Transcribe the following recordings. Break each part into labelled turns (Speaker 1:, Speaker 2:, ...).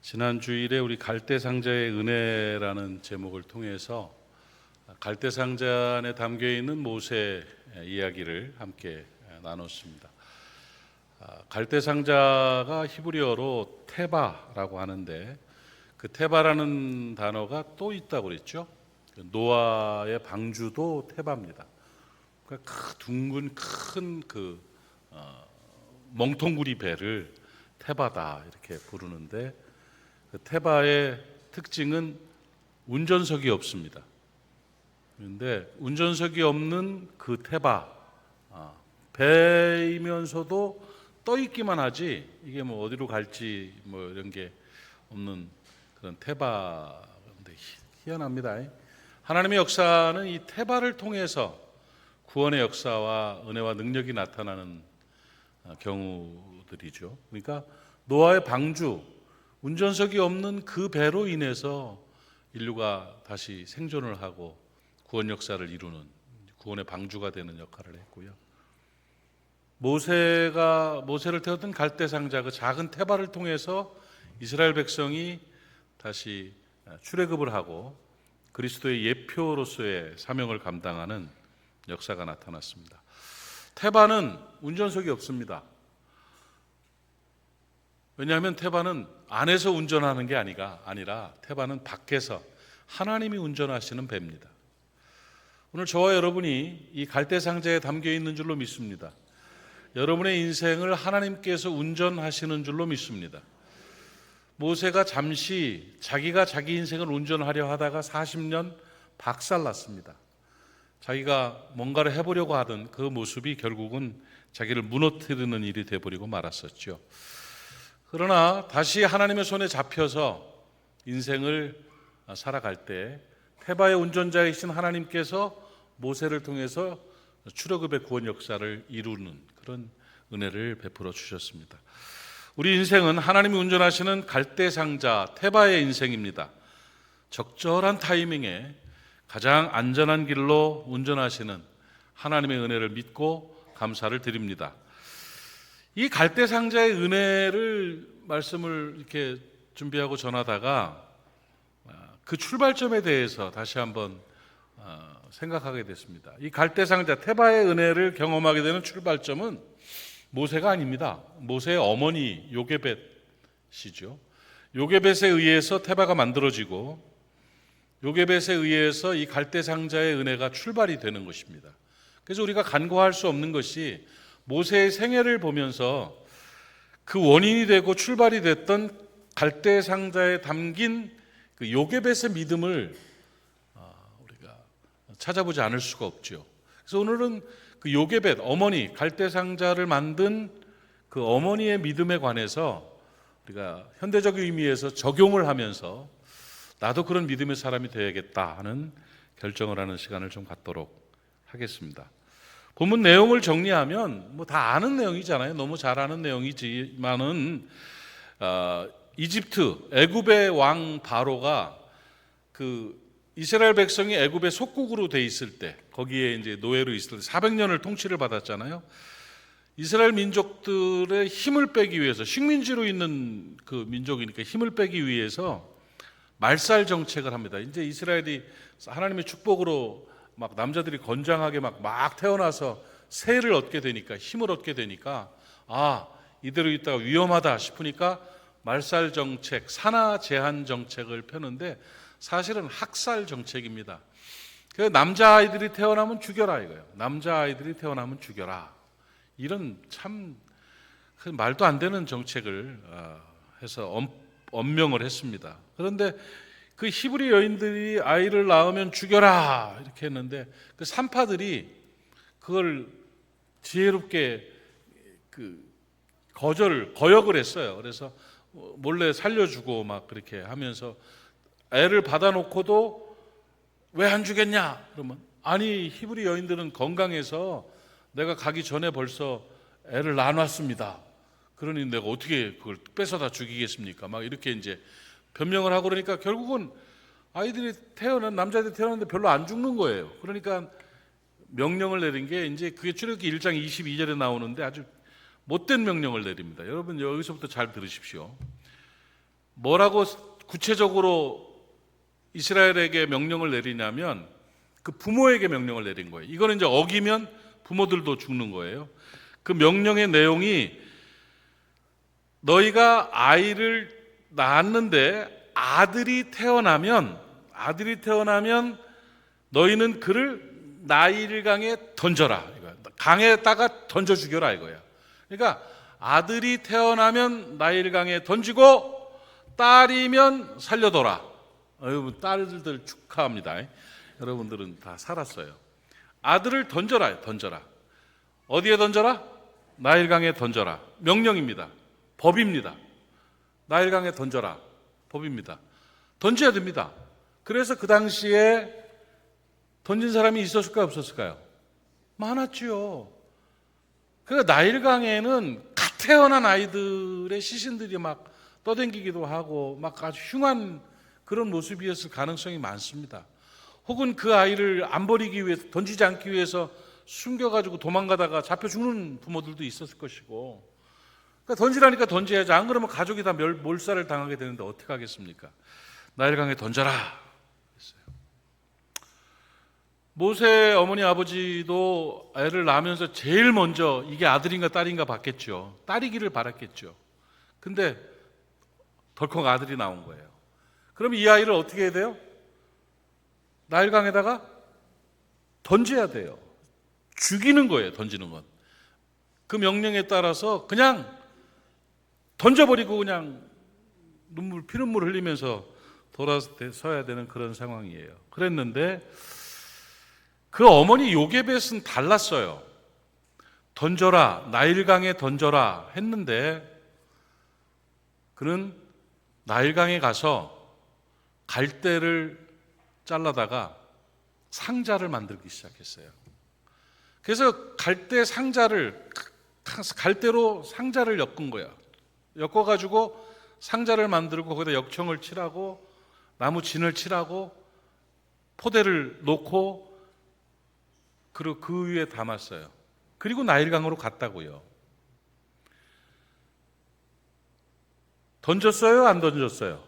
Speaker 1: 지난 주일에 우리 갈대상자의 은혜라는 제목을 통해서 갈대상자 안에 담겨 있는 모세 이야기를 함께 나눴습니다. 갈대상자가 히브리어로 테바라고 하는데 그 테바라는 단어가 또 있다고 그랬죠. 노아의 방주도 테바입니다. 그러니까 둥근 큰 멍텅구리 배를 테바다 이렇게 부르는데 그 테바의 특징은 운전석이 없습니다. 그런데 운전석이 없는 그 테바, 배이면서도 떠 있기만 하지 이게 뭐 어디로 갈지 뭐 이런 게 없는 그런 테바. 근데 희한합니다. 하나님의 역사는 이 테바를 통해서 구원의 역사와 은혜와 능력이 나타나는 경우들이죠. 그러니까 노아의 방주, 운전석이 없는 그 배로 인해서 인류가 다시 생존을 하고 구원 역사를 이루는 구원의 방주가 되는 역할을 했고요. 모세를 태웠던 갈대상자 그 작은 테바를 통해서 이스라엘 백성이 다시 출애굽을 하고 그리스도의 예표로서의 사명을 감당하는 역사가 나타났습니다. 테바는 운전석이 없습니다. 왜냐하면 테바는 안에서 운전하는 게 아니라 테바는 밖에서 하나님이 운전하시는 배입니다. 오늘 저와 여러분이 이 갈대상자에 담겨 있는 줄로 믿습니다. 여러분의 인생을 하나님께서 운전하시는 줄로 믿습니다. 모세가 잠시 자기가 자기 인생을 운전하려 하다가 40년 박살났습니다. 자기가 뭔가를 해보려고 하던 그 모습이 결국은 자기를 무너뜨리는 일이 되어버리고 말았었죠. 그러나 다시 하나님의 손에 잡혀서 인생을 살아갈 때 테바의 운전자이신 하나님께서 모세를 통해서 출애굽의 구원 역사를 이루는 그런 은혜를 베풀어 주셨습니다. 우리 인생은 하나님이 운전하시는 갈대상자 테바의 인생입니다. 적절한 타이밍에 가장 안전한 길로 운전하시는 하나님의 은혜를 믿고 감사를 드립니다. 이 갈대상자의 은혜를 말씀을 이렇게 준비하고 전하다가 그 출발점에 대해서 다시 한번 생각하게 됐습니다. 이 갈대상자 테바의 은혜를 경험하게 되는 출발점은 모세가 아닙니다. 모세의 어머니 요게벳이죠. 요게벳에 의해서 테바가 만들어지고 요게벳에 의해서 이 갈대상자의 은혜가 출발이 되는 것입니다. 그래서 우리가 간과할 수 없는 것이 모세의 생애를 보면서 그 원인이 되고 출발이 됐던 갈대상자에 담긴 그 요게벳의 믿음을 우리가 찾아보지 않을 수가 없죠. 그래서 오늘은 그 요게벳 어머니, 갈대상자를 만든 그 어머니의 믿음에 관해서 우리가 현대적 의미에서 적용을 하면서 나도 그런 믿음의 사람이 되어야겠다 하는 결정을 하는 시간을 좀 갖도록 하겠습니다. 본문 내용을 정리하면 뭐 다 아는 내용이잖아요. 너무 잘 아는 내용이지만은 이집트 애굽의 왕 바로가 그 이스라엘 백성이 애굽의 속국으로 돼 있을 때 거기에 이제 노예로 있을 때 400년을 통치를 받았잖아요. 이스라엘 민족들의 힘을 빼기 위해서 식민지로 있는 그 민족이니까 힘을 빼기 위해서 말살 정책을 합니다. 이제 이스라엘이 하나님의 축복으로 막 남자들이 건장하게 막 태어나서 세를 얻게 되니까 힘을 얻게 되니까 이대로 있다가 위험하다 싶으니까 말살 정책, 산하 제한 정책을 펴는데 사실은 학살 정책입니다. 그 남자아이들이 태어나면 죽여라 이거예요. 남자아이들이 태어나면 죽여라. 이런 참 말도 안 되는 정책을 해서 엄명을 했습니다. 그런데 그 히브리 여인들이 아이를 낳으면 죽여라 이렇게 했는데 그 산파들이 그걸 지혜롭게 거역을 했어요. 그래서 몰래 살려주고 막 그렇게 하면서 애를 받아놓고도 왜 안 주겠냐 그러면 아니 히브리 여인들은 건강해서 내가 가기 전에 벌써 애를 낳아놨습니다. 그러니 내가 어떻게 그걸 뺏어다 죽이겠습니까? 막 이렇게 이제 변명을 하고 그러니까 결국은 남자들이 태어났는데 별로 안 죽는 거예요. 그러니까 명령을 내린 게 이제 그게 출애굽기 1장 22절에 나오는데 아주 못된 명령을 내립니다. 여러분 여기서부터 잘 들으십시오. 뭐라고 구체적으로 이스라엘에게 명령을 내리냐면 그 부모에게 명령을 내린 거예요. 이거는 이제 어기면 부모들도 죽는 거예요. 그 명령의 내용이 너희가 아이를 낳았는데 아들이 태어나면 너희는 그를 나일강에 던져라. 강에다가 던져 죽여라 이거야. 그러니까 아들이 태어나면 나일강에 던지고 딸이면 살려둬라. 여러분 딸들 축하합니다. 여러분들은 다 살았어요. 아들을 던져라. 어디에 던져라? 나일강에 던져라. 명령입니다. 법입니다. 나일강에 던져라. 법입니다. 던져야 됩니다. 그래서 그 당시에 던진 사람이 있었을까요? 없었을까요? 많았지요. 그러니까 나일강에는 갓 태어난 아이들의 시신들이 막 떠댕기기도 하고 막 아주 흉한 그런 모습이었을 가능성이 많습니다. 혹은 그 아이를 안 버리기 위해서, 던지지 않기 위해서 숨겨가지고 도망가다가 잡혀 죽는 부모들도 있었을 것이고, 그러니까 던지라니까 던져야지. 안 그러면 가족이 다 몰살을 당하게 되는데 어떻게 하겠습니까? 나일강에 던져라 했어요. 모세 어머니 아버지도 애를 낳으면서 제일 먼저 이게 아들인가 딸인가 봤겠죠. 딸이기를 바랐겠죠. 근데 덜컥 아들이 나온 거예요. 그럼 이 아이를 어떻게 해야 돼요? 나일강에다가 던져야 돼요. 죽이는 거예요. 던지는 건. 그 명령에 따라서 그냥 던져버리고 그냥 피눈물 흘리면서 돌아서야 되는 그런 상황이에요. 그랬는데 그 어머니 요게벳은 달랐어요. 던져라, 나일강에 던져라 했는데 그는 나일강에 가서 갈대를 잘라다가 상자를 만들기 시작했어요. 그래서 갈대로 상자를 엮은 거야. 엮어가지고 상자를 만들고 거기다 역청을 칠하고 나무 진을 칠하고 포대를 놓고 그리고 그 위에 담았어요. 그리고 나일강으로 갔다고요. 던졌어요? 안 던졌어요?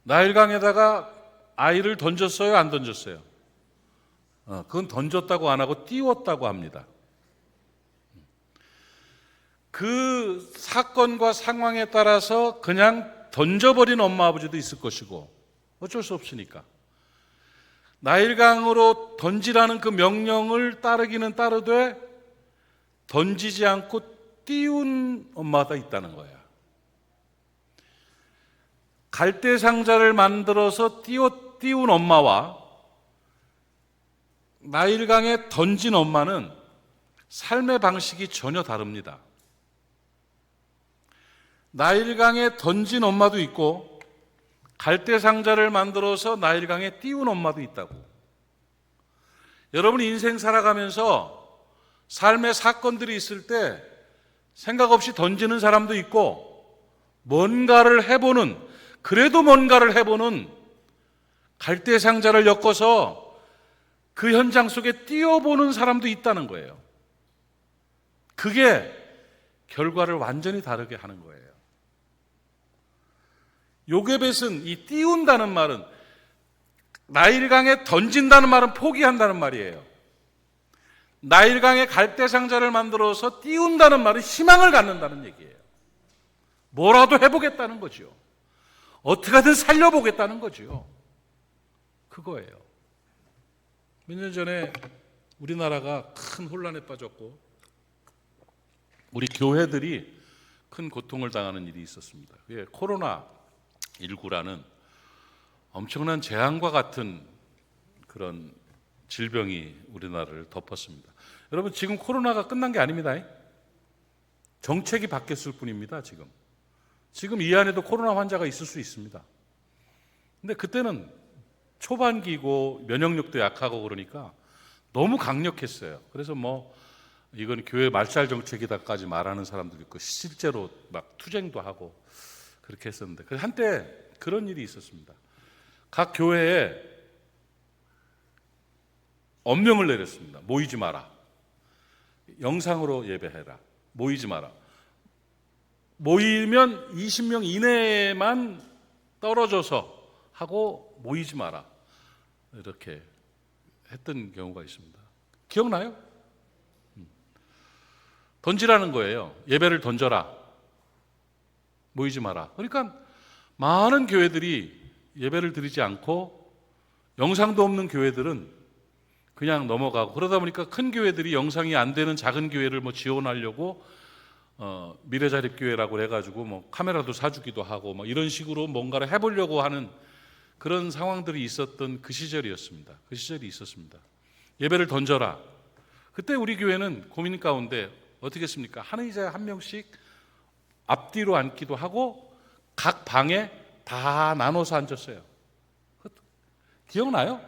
Speaker 1: 나일강에다가 아이를 던졌어요? 안 던졌어요? 그건 던졌다고 안 하고 띄웠다고 합니다. 그 사건과 상황에 따라서 그냥 던져버린 엄마 아버지도 있을 것이고 어쩔 수 없으니까 나일강으로 던지라는 그 명령을 따르기는 따르되 던지지 않고 띄운 엄마가 있다는 거야. 갈대 상자를 만들어서 띄운 엄마와 나일강에 던진 엄마는 삶의 방식이 전혀 다릅니다. 나일강에 던진 엄마도 있고 갈대 상자를 만들어서 나일강에 띄운 엄마도 있다고. 여러분 인생 살아가면서 삶의 사건들이 있을 때 생각 없이 던지는 사람도 있고 그래도 뭔가를 해보는 갈대 상자를 엮어서 그 현장 속에 띄워보는 사람도 있다는 거예요. 그게 결과를 완전히 다르게 하는 거예요. 요게벳은 이 띄운다는 말은 나일강에 던진다는 말은 포기한다는 말이에요. 나일강에 갈대 상자를 만들어서 띄운다는 말은 희망을 갖는다는 얘기예요. 뭐라도 해보겠다는 거죠. 어떻게든 살려보겠다는 거죠. 그거예요. 몇 년 전에 우리나라가 큰 혼란에 빠졌고 우리 교회들이 큰 고통을 당하는 일이 있었습니다. 그게 코로나19라는 엄청난 재앙과 같은 그런 질병이 우리나라를 덮었습니다. 여러분 지금 코로나가 끝난 게 아닙니다. 정책이 바뀌었을 뿐입니다. 지금 이 안에도 코로나 환자가 있을 수 있습니다. 근데 그때는 초반기고 면역력도 약하고 그러니까 너무 강력했어요. 그래서 이건 교회 말살 정책이다까지 말하는 사람도 있고 실제로 막 투쟁도 하고 그렇게 했었는데 한때 그런 일이 있었습니다. 각 교회에 엄명을 내렸습니다. 모이지 마라. 영상으로 예배해라. 모이지 마라. 모이면 20명 이내에만 떨어져서 하고 모이지 마라, 이렇게 했던 경우가 있습니다. 기억나요? 던지라는 거예요. 예배를 던져라, 모이지 마라. 그러니까 많은 교회들이 예배를 드리지 않고 영상도 없는 교회들은 그냥 넘어가고, 그러다 보니까 큰 교회들이 영상이 안 되는 작은 교회를 뭐 지원하려고 미래자립교회라고 해가지고 뭐 카메라도 사주기도 하고 뭐 이런 식으로 뭔가를 해보려고 하는 그런 상황들이 있었던 그 시절이었습니다. 그 시절이 있었습니다. 예배를 던져라. 그때 우리 교회는 고민 가운데 어떻게 했습니까? 한 의자에 한 명씩 앞뒤로 앉기도 하고 각 방에 다 나눠서 앉았어요. 기억나요?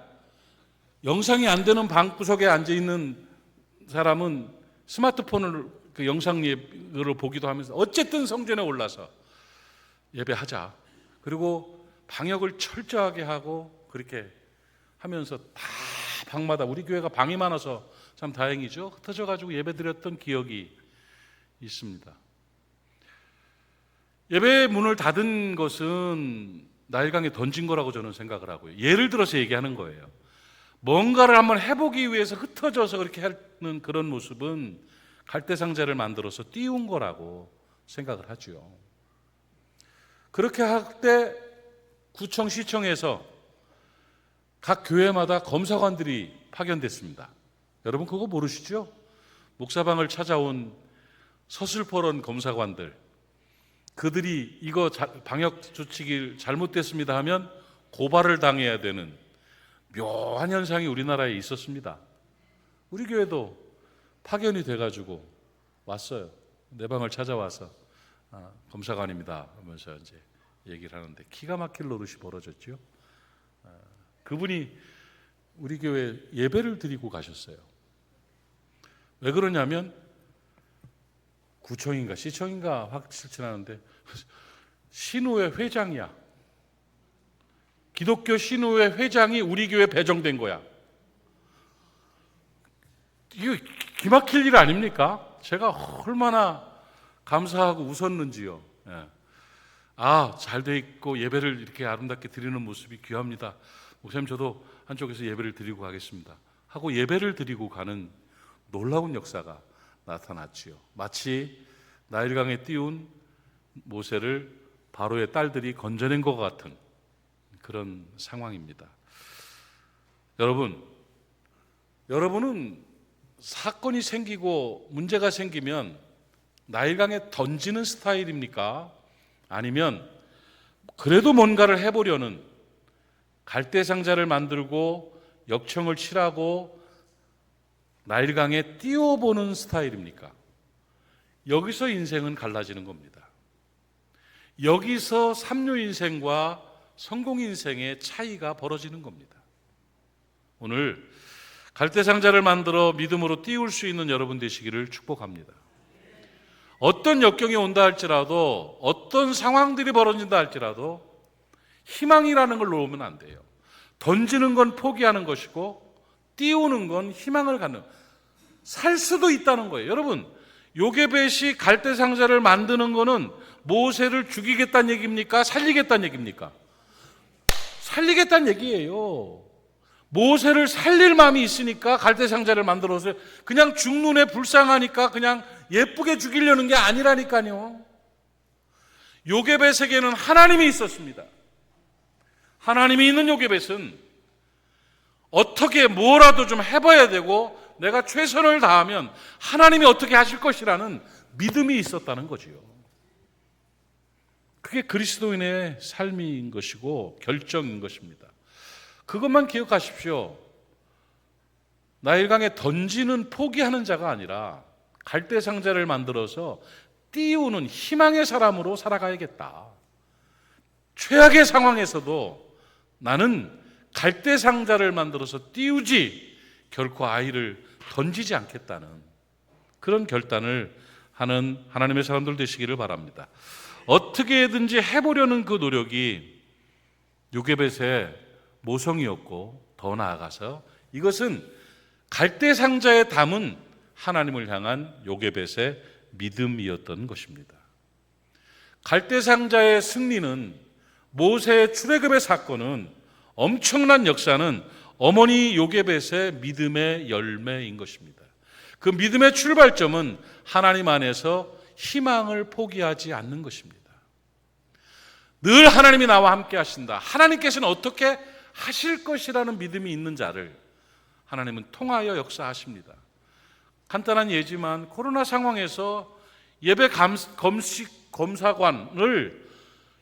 Speaker 1: 영상이 안 되는 방구석에 앉아있는 사람은 스마트폰을 그 영상 예배를 보기도 하면서 어쨌든 성전에 올라서 예배하자. 그리고 방역을 철저하게 하고 그렇게 하면서 다 방마다, 우리 교회가 방이 많아서 참 다행이죠, 흩어져 가지고 예배드렸던 기억이 있습니다. 예배의 문을 닫은 것은 나일강에 던진 거라고 저는 생각을 하고요. 예를 들어서 얘기하는 거예요. 뭔가를 한번 해보기 위해서 흩어져서 그렇게 하는 그런 모습은 갈대상자를 만들어서 띄운 거라고 생각을 하죠. 그렇게 할 때 구청, 시청에서 각 교회마다 검사관들이 파견됐습니다. 여러분 그거 모르시죠? 목사방을 찾아온 서슬퍼런 검사관들, 그들이 이거 방역 조치가 잘못됐습니다 하면 고발을 당해야 되는 묘한 현상이 우리나라에 있었습니다. 우리 교회도 파견이 돼가지고 왔어요. 내 방을 찾아와서 검사관입니다 하면서 이제 얘기를 하는데 기가 막힐 노릇이 벌어졌죠. 그분이 우리 교회 예배를 드리고 가셨어요. 왜 그러냐면 구청인가 시청인가 확실치 않은데 신우회 회장이야. 기독교 신우회 회장이 우리 교회 배정된 거야. 이거 기막힐 일 아닙니까? 제가 얼마나 감사하고 웃었는지요. 예. 잘 돼 있고 예배를 이렇게 아름답게 드리는 모습이 귀합니다. 목사님 저도 한쪽에서 예배를 드리고 가겠습니다 하고 예배를 드리고 가는 놀라운 역사가 나타났지요. 마치 나일강에 띄운 모세를 바로의 딸들이 건져낸 것 같은 그런 상황입니다. 여러분은 사건이 생기고 문제가 생기면 나일강에 던지는 스타일입니까? 아니면 그래도 뭔가를 해보려는 갈대상자를 만들고 역청을 칠하고 나일강에 띄워보는 스타일입니까? 여기서 인생은 갈라지는 겁니다. 여기서 삼류 인생과 성공 인생의 차이가 벌어지는 겁니다. 오늘 갈대상자를 만들어 믿음으로 띄울 수 있는 여러분 되시기를 축복합니다. 어떤 역경이 온다 할지라도, 어떤 상황들이 벌어진다 할지라도 희망이라는 걸 놓으면 안 돼요. 던지는 건 포기하는 것이고 띄우는 건 희망을 갖는, 살 수도 있다는 거예요. 여러분, 요게벳이 갈대상자를 만드는 거는 모세를 죽이겠다는 얘기입니까? 살리겠다는 얘기입니까? 살리겠다는 얘기예요. 모세를 살릴 마음이 있으니까 갈대상자를 만들어서 그냥 죽눈에 불쌍하니까 그냥 예쁘게 죽이려는 게 아니라니까요. 요게벳에게는 하나님이 있었습니다. 하나님이 있는 요게벳은 어떻게 뭐라도 좀 해봐야 되고 내가 최선을 다하면 하나님이 어떻게 하실 것이라는 믿음이 있었다는 거지요. 그게 그리스도인의 삶인 것이고 결정인 것입니다. 그것만 기억하십시오. 나일강에 던지는 포기하는 자가 아니라 갈대상자를 만들어서 띄우는 희망의 사람으로 살아가야겠다. 최악의 상황에서도 나는 갈대상자를 만들어서 띄우지 결코 아이를 던지지 않겠다는 그런 결단을 하는 하나님의 사람들 되시기를 바랍니다. 어떻게든지 해보려는 그 노력이 요게벳의 모성이었고, 더 나아가서 이것은 갈대상자에 담은 하나님을 향한 요게벳의 믿음이었던 것입니다. 갈대상자의 승리는, 모세의 출애굽의 사건은, 엄청난 역사는 어머니 요게벳의 믿음의 열매인 것입니다. 그 믿음의 출발점은 하나님 안에서 희망을 포기하지 않는 것입니다. 늘 하나님이 나와 함께 하신다, 하나님께서는 어떻게 하실 것이라는 믿음이 있는 자를 하나님은 통하여 역사하십니다. 간단한 예지만 코로나 상황에서 예배 검식 검사관을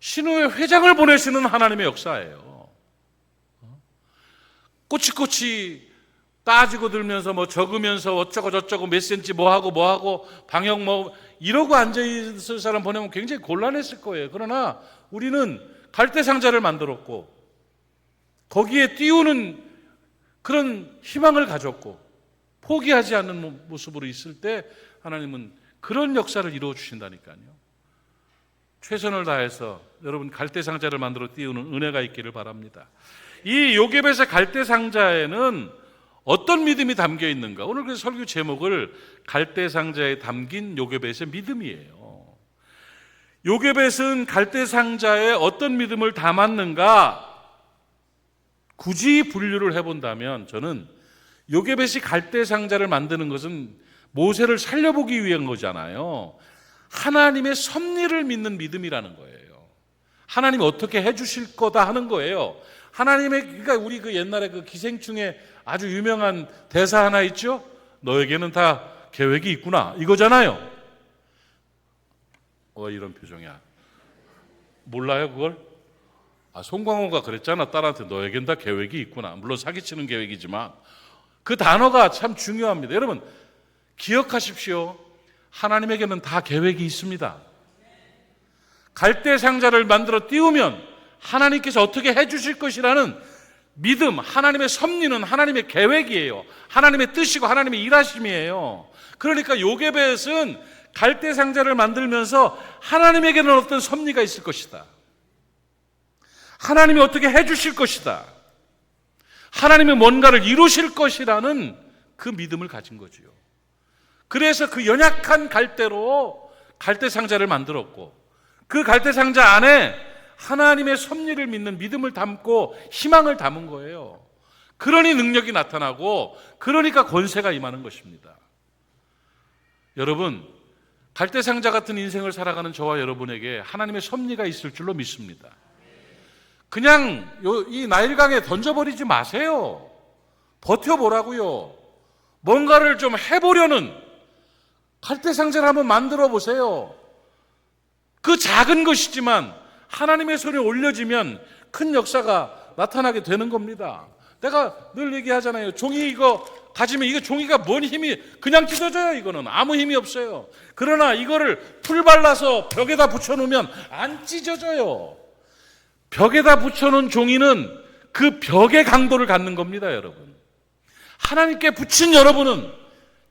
Speaker 1: 신우회 회장을 보내시는 하나님의 역사예요. 꼬치꼬치 따지고 들면서 뭐 적으면서 어쩌고 저쩌고 몇 센치 뭐하고 방역 이러고 앉아있을 사람 보내면 굉장히 곤란했을 거예요. 그러나 우리는 갈대상자를 만들었고 거기에 띄우는 그런 희망을 가졌고 포기하지 않는 모습으로 있을 때 하나님은 그런 역사를 이루어 주신다니까요. 최선을 다해서 여러분 갈대상자를 만들어 띄우는 은혜가 있기를 바랍니다. 이 요게벳의 갈대상자에는 어떤 믿음이 담겨 있는가? 오늘 그 설교 제목을 갈대상자에 담긴 요게벳의 믿음이에요. 요게벳은 갈대상자에 어떤 믿음을 담았는가? 굳이 분류를 해본다면 저는 요게벳이 갈대상자를 만드는 것은 모세를 살려보기 위한 거잖아요. 하나님의 섭리를 믿는 믿음이라는 거예요. 하나님이 어떻게 해주실 거다 하는 거예요. 그러니까 우리 그 옛날에 그 기생충에 아주 유명한 대사 하나 있죠? 너에게는 다 계획이 있구나, 이거잖아요. 이런 표정이야. 몰라요 그걸? 송광호가 그랬잖아, 딸한테. 너에겐 다 계획이 있구나. 물론 사기치는 계획이지만 그 단어가 참 중요합니다. 여러분 기억하십시오. 하나님에게는 다 계획이 있습니다. 갈대상자를 만들어 띄우면 하나님께서 어떻게 해주실 것이라는 믿음, 하나님의 섭리는 하나님의 계획이에요. 하나님의 뜻이고 하나님의 일하심이에요. 그러니까 요게벳은 갈대상자를 만들면서 하나님에게는 어떤 섭리가 있을 것이다, 하나님이 어떻게 해주실 것이다, 하나님이 뭔가를 이루실 것이라는 그 믿음을 가진 거지요. 그래서 그 연약한 갈대로 갈대상자를 만들었고 그 갈대상자 안에 하나님의 섭리를 믿는 믿음을 담고 희망을 담은 거예요. 그러니 능력이 나타나고 그러니까 권세가 임하는 것입니다. 여러분 갈대상자 같은 인생을 살아가는 저와 여러분에게 하나님의 섭리가 있을 줄로 믿습니다. 그냥 이 나일강에 던져버리지 마세요. 버텨보라고요. 뭔가를 좀 해보려는 갈대상자를 한번 만들어 보세요. 그 작은 것이지만 하나님의 손에 올려지면 큰 역사가 나타나게 되는 겁니다. 내가 늘 얘기하잖아요. 종이 이거 가지면 이거 종이가 뭔 힘이, 그냥 찢어져요. 이거는 아무 힘이 없어요. 그러나 이거를 풀 발라서 벽에다 붙여놓으면 안 찢어져요. 벽에다 붙여놓은 종이는 그 벽의 강도를 갖는 겁니다. 여러분 하나님께 붙인 여러분은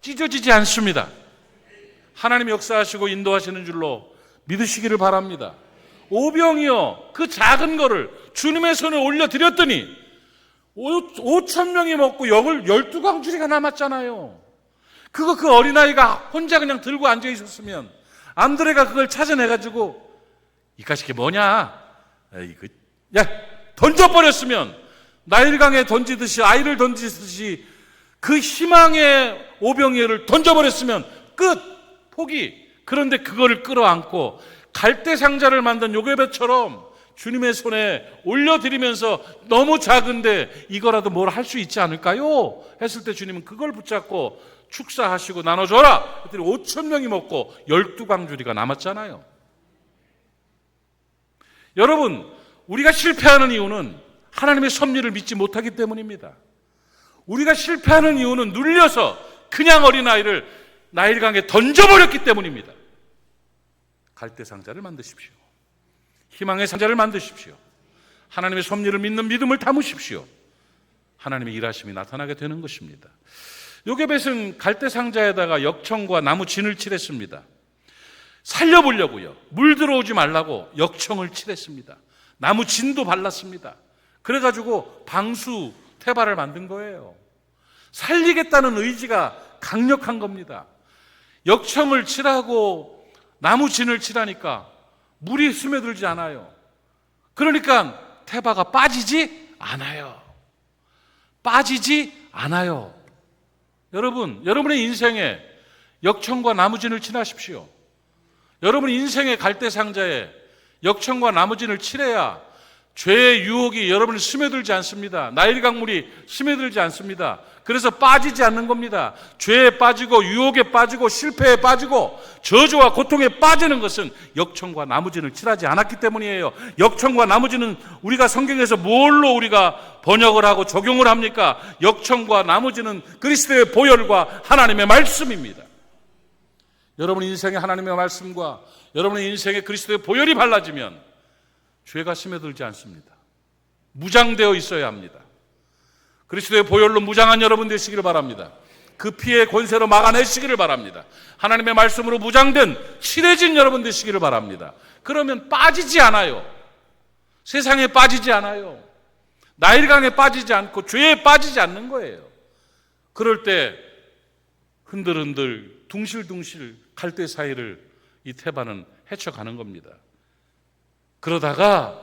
Speaker 1: 찢어지지 않습니다. 하나님이 역사하시고 인도하시는 줄로 믿으시기를 바랍니다. 오병이요, 그 작은 거를 주님의 손에 올려드렸더니 5,000명이 먹고 12광주리가 남았잖아요. 그 어린아이가 혼자 그냥 들고 앉아 있었으면 안드레가 그걸 찾아내가지고 이 가시게 뭐냐, 던져버렸으면, 나일강에 던지듯이, 아이를 던지듯이 그 희망의 오병이어를 던져버렸으면 끝, 포기. 그런데 그거를 끌어안고 갈대상자를 만든 요게벳처럼 주님의 손에 올려드리면서 너무 작은데 이거라도 뭘 할 수 있지 않을까요? 했을 때 주님은 그걸 붙잡고 축사하시고 나눠줘라 그랬더니 5,000명이 먹고 12광주리가 남았잖아요. 여러분 우리가 실패하는 이유는 하나님의 섭리를 믿지 못하기 때문입니다. 우리가 실패하는 이유는 눌려서 그냥 어린아이를 나일강에 던져버렸기 때문입니다. 갈대상자를 만드십시오. 희망의 상자를 만드십시오. 하나님의 섭리를 믿는 믿음을 담으십시오. 하나님의 일하심이 나타나게 되는 것입니다. 요게벳은 갈대상자에다가 역청과 나무 진을 칠했습니다. 살려보려고요. 물 들어오지 말라고 역청을 칠했습니다. 나무 진도 발랐습니다. 그래가지고 방수 태발을 만든 거예요. 살리겠다는 의지가 강력한 겁니다. 역청을 칠하고 나무 진을 칠하니까 물이 스며들지 않아요. 그러니까 태바가 빠지지 않아요. 빠지지 않아요. 여러분, 여러분의 인생에 역청과 나무진을 칠하십시오. 여러분 인생의 갈대상자에 역청과 나무진을 칠해야 죄의 유혹이 여러분을 스며들지 않습니다. 나일 강물이 스며들지 않습니다. 그래서 빠지지 않는 겁니다. 죄에 빠지고 유혹에 빠지고 실패에 빠지고 저주와 고통에 빠지는 것은 역청과 나무진을 칠하지 않았기 때문이에요. 역청과 나무진은 우리가 성경에서 뭘로 우리가 번역을 하고 적용을 합니까? 역청과 나무진은 그리스도의 보혈과 하나님의 말씀입니다. 여러분 인생에 하나님의 말씀과 여러분의 인생에 그리스도의 보혈이 발라지면 죄가 스며들지 않습니다. 무장되어 있어야 합니다. 그리스도의 보혈로 무장한 여러분 되시기를 바랍니다. 그 피의 권세로 막아내시기를 바랍니다. 하나님의 말씀으로 무장된 칠해진 여러분 되시기를 바랍니다. 그러면 빠지지 않아요. 세상에 빠지지 않아요. 나일강에 빠지지 않고 죄에 빠지지 않는 거예요. 그럴 때 흔들흔들 둥실둥실 갈대 사이를 이 태바는 헤쳐가는 겁니다. 그러다가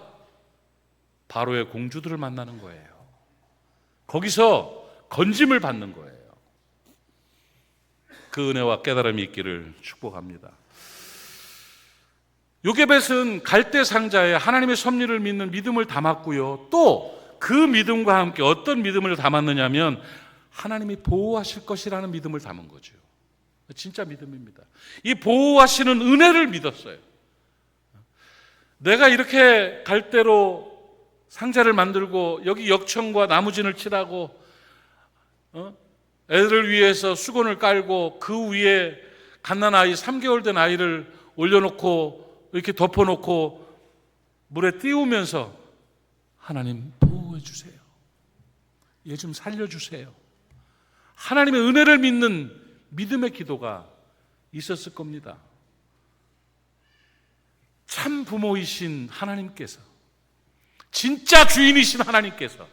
Speaker 1: 바로의 공주들을 만나는 거예요. 거기서 건짐을 받는 거예요. 그 은혜와 깨달음이 있기를 축복합니다. 요게벳은 갈대 상자에 하나님의 섭리를 믿는 믿음을 담았고요. 또 그 믿음과 함께 어떤 믿음을 담았느냐면 하나님이 보호하실 것이라는 믿음을 담은 거죠. 진짜 믿음입니다. 이 보호하시는 은혜를 믿었어요. 내가 이렇게 갈대로 상자를 만들고 여기 역청과 나무진을 칠하고 애들을 위해서 수건을 깔고 그 위에 갓난아이 3개월 된 아이를 올려놓고 이렇게 덮어놓고 물에 띄우면서 하나님 보호해 주세요. 얘 좀 살려주세요. 하나님의 은혜를 믿는 믿음의 기도가 있었을 겁니다. 참 부모이신 하나님께서, 진짜 주인이신 하나님께서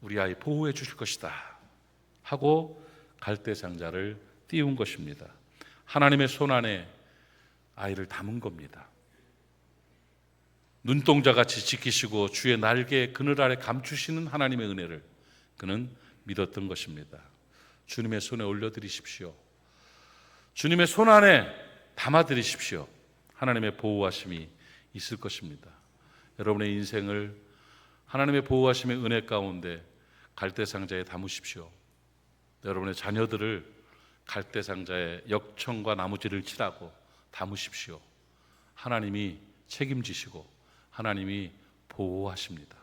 Speaker 1: 우리 아이 보호해 주실 것이다 하고 갈대 상자를 띄운 것입니다. 하나님의 손 안에 아이를 담은 겁니다. 눈동자같이 지키시고 주의 날개의 그늘 아래 감추시는 하나님의 은혜를 그는 믿었던 것입니다. 주님의 손에 올려드리십시오. 주님의 손 안에 담아드리십시오. 하나님의 보호하심이 있을 것입니다. 여러분의 인생을 하나님의 보호하심의 은혜 가운데 갈대상자에 담으십시오. 여러분의 자녀들을 갈대상자에 역청과 나무질을 칠하고 담으십시오. 하나님이 책임지시고 하나님이 보호하십니다.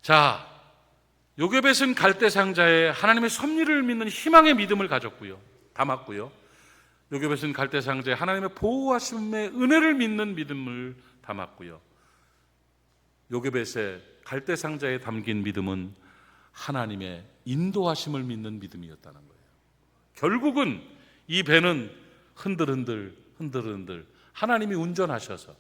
Speaker 1: 자, 요게벳은 갈대상자에 하나님의 섭리를 믿는 희망의 믿음을 가졌고요, 담았고요. 요게벳은 갈대상자에 하나님의 보호하심의 은혜를 믿는 믿음을 담았고요. 요게벳의 갈대상자에 담긴 믿음은 하나님의 인도하심을 믿는 믿음이었다는 거예요. 결국은 이 배는 흔들흔들 하나님이 운전하셔서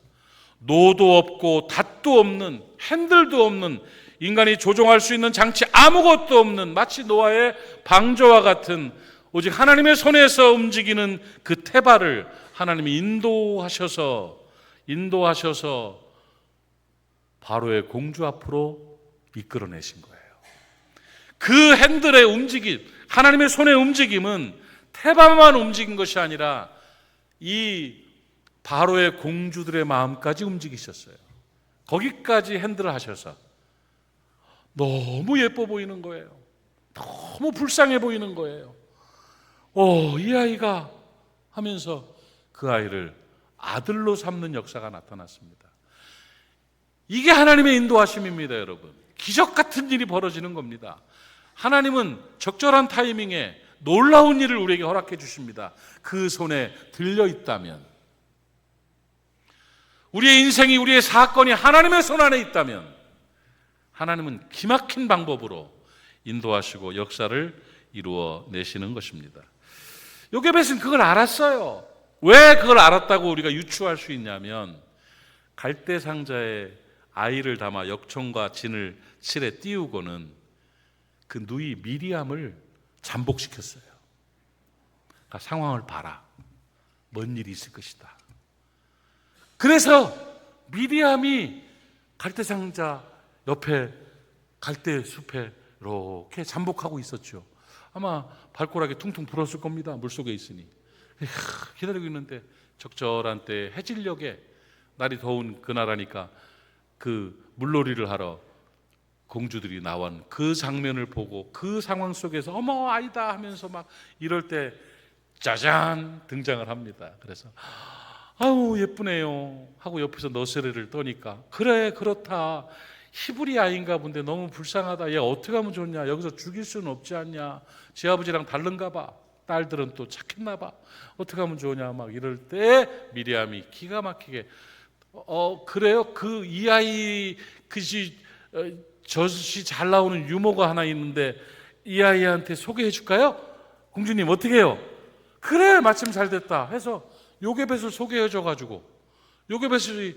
Speaker 1: 노도 없고 닷도 없는 핸들도 없는 인간이 조종할 수 있는 장치 아무것도 없는 마치 노아의 방조와 같은 오직 하나님의 손에서 움직이는 그 태바를 하나님이 인도하셔서 바로의 공주 앞으로 이끌어내신 거예요. 그 핸들의 움직임, 하나님의 손의 움직임은 태바만 움직인 것이 아니라 이 바로의 공주들의 마음까지 움직이셨어요. 거기까지 핸들을 하셔서 너무 예뻐 보이는 거예요. 너무 불쌍해 보이는 거예요. 이 아이가 하면서 그 아이를 아들로 삼는 역사가 나타났습니다. 이게 하나님의 인도하심입니다, 여러분. 기적 같은 일이 벌어지는 겁니다. 하나님은 적절한 타이밍에 놀라운 일을 우리에게 허락해 주십니다. 그 손에 들려 있다면, 우리의 인생이, 우리의 사건이 하나님의 손 안에 있다면 하나님은 기막힌 방법으로 인도하시고 역사를 이루어 내시는 것입니다. 요게벳은 그걸 알았어요. 왜 그걸 알았다고 우리가 유추할 수 있냐면, 갈대 상자에 아이를 담아 역청과 진을 칠에 띄우고는 그 누이 미리암을 잠복시켰어요. 그러니까 상황을 봐라. 뭔 일이 있을 것이다. 그래서 미리암이 갈대상자 옆에 갈대숲에 이렇게 잠복하고 있었죠. 아마 발가락이 퉁퉁 불었을 겁니다. 물속에 있으니. 기다리고 있는데 적절한 때 해질녘에 날이 더운 그나라니까 그 물놀이를 하러 공주들이 나온 그 장면을 보고 그 상황 속에서 어머 아이다 하면서 막 이럴 때 짜잔 등장을 합니다. 그래서 아우 예쁘네요 하고 옆에서 너스레를 떠니까 그래 그렇다, 히브리 아이인가 본데 너무 불쌍하다, 얘 어떻게 하면 좋냐, 여기서 죽일 수는 없지 않냐, 지 아버지랑 다른가 봐, 딸들은 또 착했나 봐, 어떻게 하면 좋으냐 막 이럴 때 미리암이 기가 막히게 그래요? 그 이 아이 젖이 잘 나오는 유모가 하나 있는데 이 아이한테 소개해 줄까요? 공주님 어떻게 해요? 그래 마침 잘 됐다 해서 요게벳을 소개해 줘가지고 요게벳이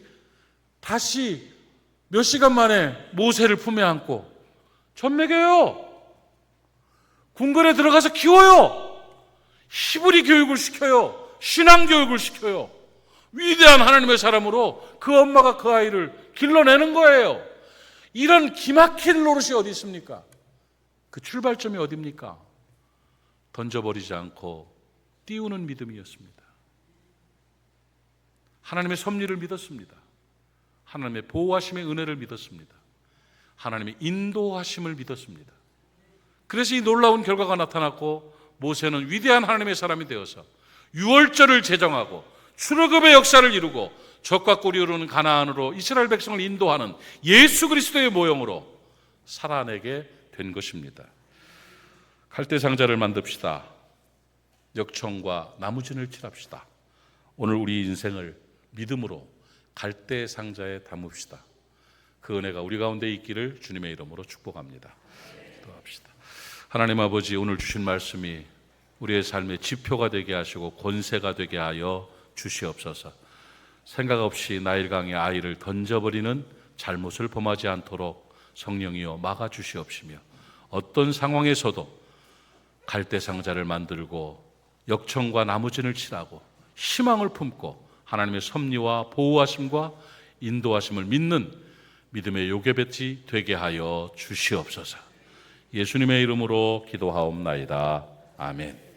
Speaker 1: 다시 몇 시간 만에 모세를 품에 안고 젖 먹여요. 궁궐에 들어가서 키워요. 히브리 교육을 시켜요. 신앙 교육을 시켜요. 위대한 하나님의 사람으로 그 엄마가 그 아이를 길러내는 거예요. 이런 기막힌 노릇이 어디 있습니까? 그 출발점이 어디입니까? 던져버리지 않고 띄우는 믿음이었습니다. 하나님의 섭리를 믿었습니다. 하나님의 보호하심의 은혜를 믿었습니다. 하나님의 인도하심을 믿었습니다. 그래서 이 놀라운 결과가 나타났고 모세는 위대한 하나님의 사람이 되어서 유월절을 제정하고 출애굽의 역사를 이루고 젖과 꿀이 흐르는 가나안으로 이스라엘 백성을 인도하는 예수 그리스도의 모형으로 살아내게 된 것입니다. 갈대상자를 만듭시다. 역청과 나무진을 칠합시다. 오늘 우리 인생을 믿음으로 갈대상자에 담읍시다. 그 은혜가 우리 가운데 있기를 주님의 이름으로 축복합니다. 기도합시다. 하나님 아버지, 오늘 주신 말씀이 우리의 삶의 지표가 되게 하시고 권세가 되게 하여 주시옵소서. 생각 없이 나일강의 아이를 던져버리는 잘못을 범하지 않도록 성령이여 막아주시옵시며 어떤 상황에서도 갈대상자를 만들고 역청과 나무진을 칠하고 희망을 품고 하나님의 섭리와 보호하심과 인도하심을 믿는 믿음의 요게벳이 되게 하여 주시옵소서. 예수님의 이름으로 기도하옵나이다. 아멘.